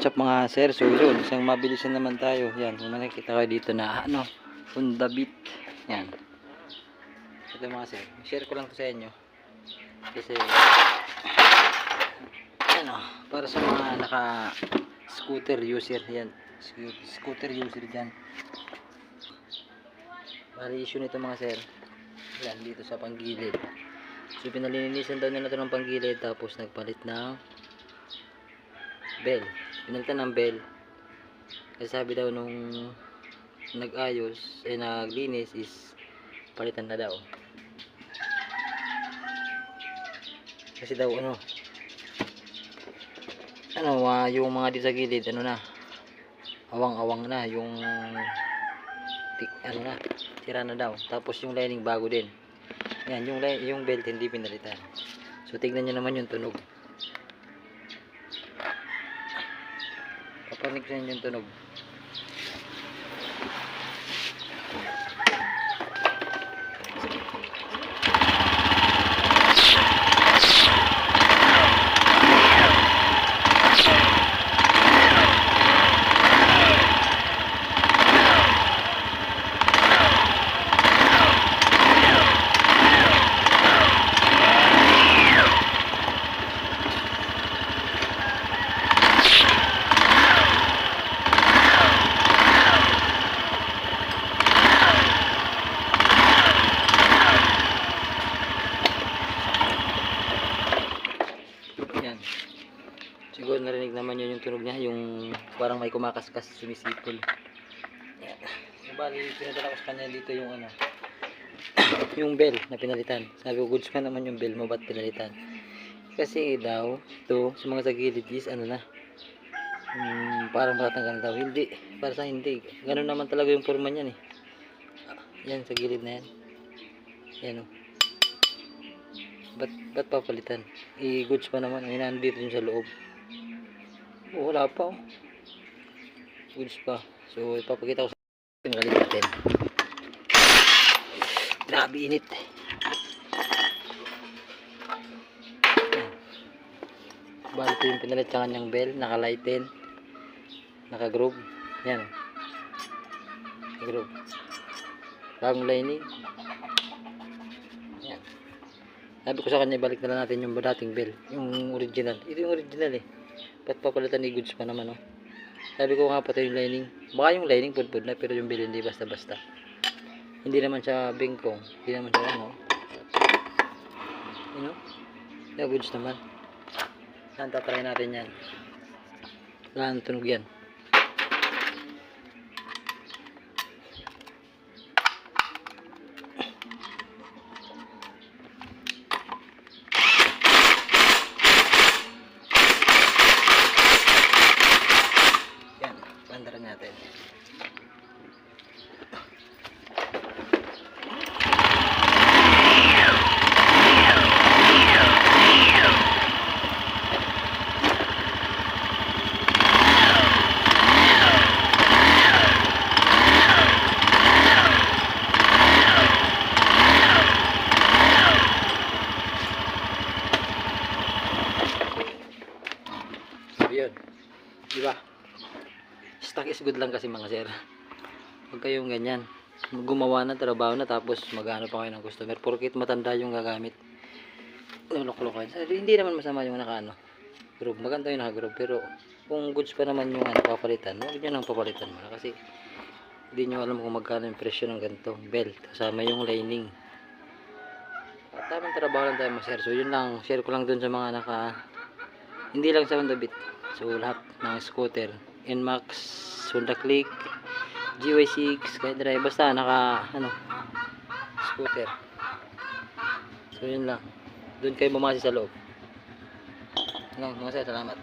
what's up mga sir? So yun, isang mabilisan naman tayo. Yan, kung nakikita kayo dito na Honda Beat. Yan. Ito mga sir, share ko lang to sa inyo. Kasi para sa mga naka scooter user. Yan, scooter user dyan. Bali issue nito mga sir. Yan, dito sa panggilid. So pinalinisan daw nila ito ng panggilid, tapos nagpalit ng bell. Pinalitan ng bell. Kasi sabi daw nung nag-ayos, naglinis is palitan na daw. Kasi daw yung mga di sa gilid, awang-awang na, yung sira na daw. Tapos yung lining bago din. Yan, yung belt hindi pinalitan. So tignan nyo naman yung tunog. Papanig sa inyo yung tunog. Yan. Siguro narinig naman yun yung tunog niya, yung parang may kumakaskas, sumisipol. Yan. Bali, pinadala ko sa kanya dito yung yung bell na pinalitan. Sabi ko, goods pa naman yung bell mo, ba't pinalitan? Kasi daw, ito, sa mga sa gilid is parang matatanggal daw. Hindi, para sa hindi. Ganun naman talaga yung forma niyan eh. Yan, sa gilid na yan. Yan o. Ba't papalitan? I-goods pa naman. Ang nandito yun sa loob. Wala pa oh. Goods pa. So ipapakita ko sa pinagalit natin. Grabe init. Bali ito yung pinalit sa kanyang bell. Naka-lighten. Naka-groove. Yan. Groove. Bagong lining. Yan. Sabi ko sa kanya, balik na lang natin yung dating bell. Yung original. Ito yung original eh. Ba't papalitan ni goods pa naman oh. Sabi ko nga pati yung lining. Baka yung lining pudpud na, pero yung bell hindi basta-basta. Hindi naman siya bingkong. Hindi naman siya yung goods naman. Saan tatry natin yan. Wala nang tunog yan. Pandaran natin. So yun. Diba? Stock is good lang kasi mga sir. Huwag kayong ganyan. Gumawa na, trabaho na, tapos magano pa kayo ng customer. Porkit matanda yung gagamit. Lulok-lokan. Hindi naman masama yung groove. Maganda yung naka-groove. Pero kung goods pa naman yung papalitan, huwag nyo nang papalitan mo na. Kasi hindi nyo alam kung magkano yung presyo ng ganito. Belt. Kasama yung lining. Tamang trabaho lang tayo mga sir. So yun lang. Share ko lang dun sa mga hindi lang sa Honda Beat. So lahat ng scooter. NMAX, Honda Click, GY6, kahit drive, basta scooter. So yun lang. Doon kayo bumasi sa loob. Mga sir, salamat.